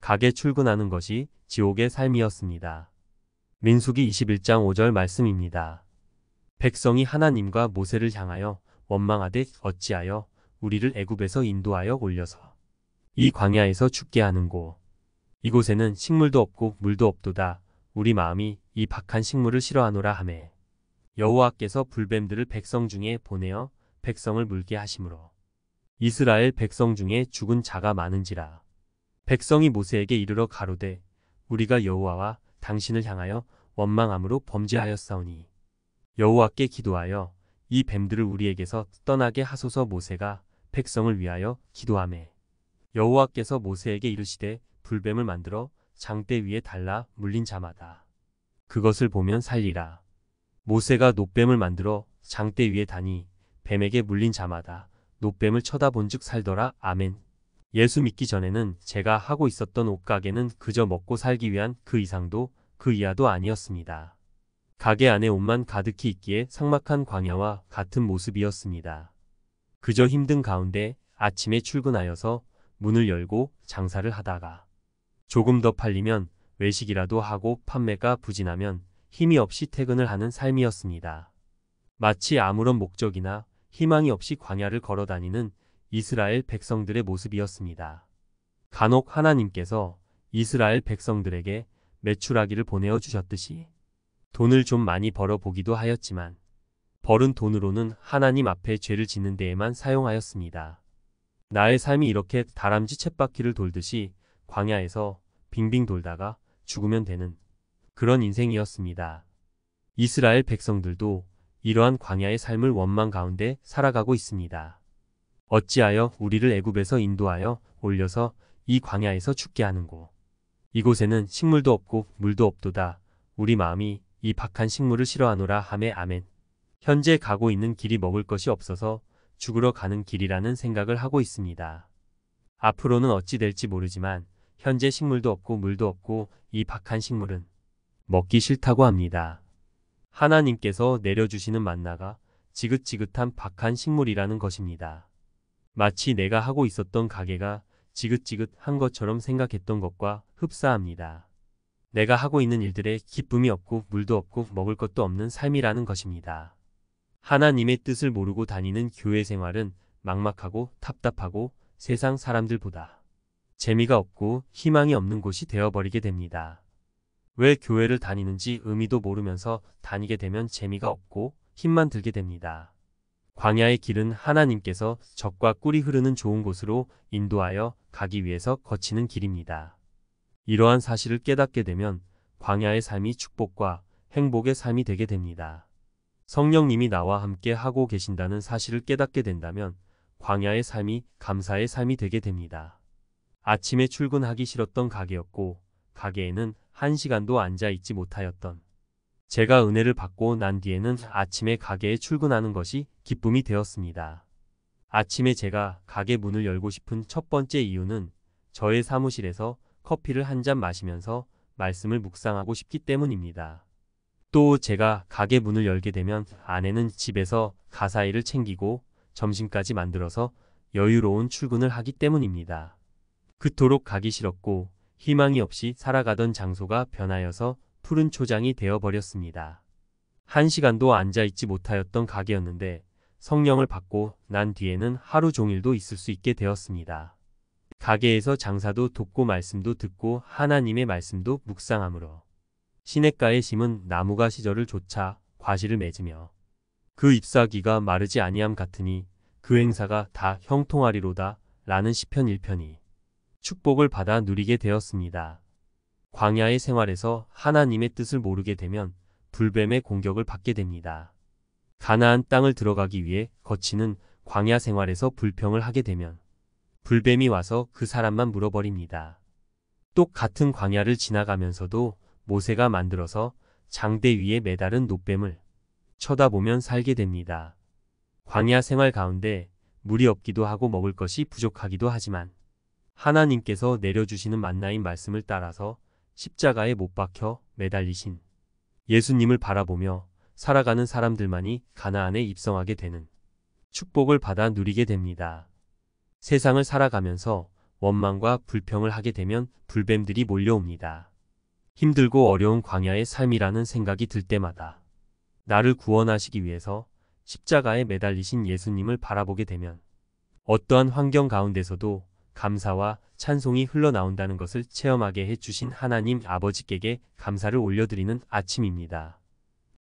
가게 출근하는 것이 지옥의 삶이었습니다. 민수기 21장 5절 말씀입니다. 백성이 하나님과 모세를 향하여 원망하되 어찌하여 우리를 애굽에서 인도하여 올려서 이 광야에서 죽게 하는고. 이곳에는 식물도 없고 물도 없도다. 우리 마음이 이 박한 식물을 싫어하노라 하매 여호와께서 불뱀들을 백성 중에 보내어 백성을 물게 하심으로 이스라엘 백성 중에 죽은 자가 많은지라. 백성이 모세에게 이르러 가로되 우리가 여호와와 당신을 향하여 원망함으로 범죄하였사오니 여호와께 기도하여 이 뱀들을 우리에게서 떠나게 하소서. 모세가 백성을 위하여 기도하매 여호와께서 모세에게 이르시되 불뱀을 만들어 장대 위에 달라 물린 자마다 그것을 보면 살리라. 모세가 놋뱀을 만들어 장대 위에 다니 뱀에게 물린 자마다 놋뱀을 쳐다본즉 살더라. 아멘. 예수 믿기 전에는 제가 하고 있었던 옷가게는 그저 먹고 살기 위한 그 이상도 그 이하도 아니었습니다. 가게 안에 옷만 가득히 있기에 삭막한 광야와 같은 모습이었습니다. 그저 힘든 가운데 아침에 출근하여서 문을 열고 장사를 하다가 조금 더 팔리면 외식이라도 하고 판매가 부진하면 힘이 없이 퇴근을 하는 삶이었습니다. 마치 아무런 목적이나 희망이 없이 광야를 걸어다니는 이스라엘 백성들의 모습이었습니다. 간혹 하나님께서 이스라엘 백성들에게 메추라기를 보내어 주셨듯이 돈을 좀 많이 벌어보기도 하였지만 벌은 돈으로는 하나님 앞에 죄를 짓는 데에만 사용하였습니다. 나의 삶이 이렇게 다람쥐 쳇바퀴를 돌듯이 광야에서 빙빙 돌다가 죽으면 되는 그런 인생이었습니다. 이스라엘 백성들도 이러한 광야의 삶을 원망 가운데 살아가고 있습니다. 어찌하여 우리를 애굽에서 인도하여 올려서 이 광야에서 죽게 하는고. 이곳에는 식물도 없고 물도 없도다. 우리 마음이 이 박한 식물을 싫어하노라 하매 아멘. 현재 가고 있는 길이 먹을 것이 없어서 죽으러 가는 길이라는 생각을 하고 있습니다. 앞으로는 어찌 될지 모르지만 현재 식물도 없고 물도 없고 이 박한 식물은 먹기 싫다고 합니다. 하나님께서 내려주시는 만나가 지긋지긋한 박한 식물이라는 것입니다. 마치 내가 하고 있었던 가게가 지긋지긋한 것처럼 생각했던 것과 흡사합니다. 내가 하고 있는 일들에 기쁨이 없고 물도 없고 먹을 것도 없는 삶이라는 것입니다. 하나님의 뜻을 모르고 다니는 교회 생활은 막막하고 답답하고 세상 사람들보다 재미가 없고 희망이 없는 곳이 되어버리게 됩니다. 왜 교회를 다니는지 의미도 모르면서 다니게 되면 재미가 없고 힘만 들게 됩니다. 광야의 길은 하나님께서 젖과 꿀이 흐르는 좋은 곳으로 인도하여 가기 위해서 거치는 길입니다. 이러한 사실을 깨닫게 되면 광야의 삶이 축복과 행복의 삶이 되게 됩니다. 성령님이 나와 함께 하고 계신다는 사실을 깨닫게 된다면 광야의 삶이 감사의 삶이 되게 됩니다. 아침에 출근하기 싫었던 가게였고 가게에는 1시간도 앉아있지 못하였던 제가 은혜를 받고 난 뒤에는 아침에 가게에 출근하는 것이 기쁨이 되었습니다. 아침에 제가 가게 문을 열고 싶은 첫 번째 이유는 저의 사무실에서 커피를 한 잔 마시면서 말씀을 묵상하고 싶기 때문입니다. 또 제가 가게 문을 열게 되면 아내는 집에서 가사일을 챙기고 점심까지 만들어서 여유로운 출근을 하기 때문입니다. 그토록 가기 싫었고 희망이 없이 살아가던 장소가 변하여서 푸른 초장이 되어버렸습니다. 1시간도 앉아있지 못하였던 가게였는데 성령을 받고 난 뒤에는 하루 종일도 있을 수 있게 되었습니다. 가게에서 장사도 돕고 말씀도 듣고 하나님의 말씀도 묵상함으로 시냇가에 심은 나무가 시절을 좇아 과실을 맺으며 그 잎사귀가 마르지 아니함 같으니 그 행사가 다 형통하리로다 라는 시편 1편이 축복을 받아 누리게 되었습니다. 광야의 생활에서 하나님의 뜻을 모르게 되면 불뱀의 공격을 받게 됩니다. 가나안 땅을 들어가기 위해 거치는 광야 생활에서 불평을 하게 되면 불뱀이 와서 그 사람만 물어버립니다. 똑같은 광야를 지나가면서도 모세가 만들어서 장대 위에 매달은 놋뱀을 쳐다보면 살게 됩니다. 광야 생활 가운데 물이 없기도 하고 먹을 것이 부족하기도 하지만 하나님께서 내려주시는 만나인 말씀을 따라서 십자가에 못 박혀 매달리신 예수님을 바라보며 살아가는 사람들만이 가나안에 입성하게 되는 축복을 받아 누리게 됩니다. 세상을 살아가면서 원망과 불평을 하게 되면 불뱀들이 몰려옵니다. 힘들고 어려운 광야의 삶이라는 생각이 들 때마다 나를 구원하시기 위해서 십자가에 매달리신 예수님을 바라보게 되면 어떠한 환경 가운데서도 감사와 찬송이 흘러나온다는 것을 체험하게 해주신 하나님 아버지께 감사를 올려드리는 아침입니다.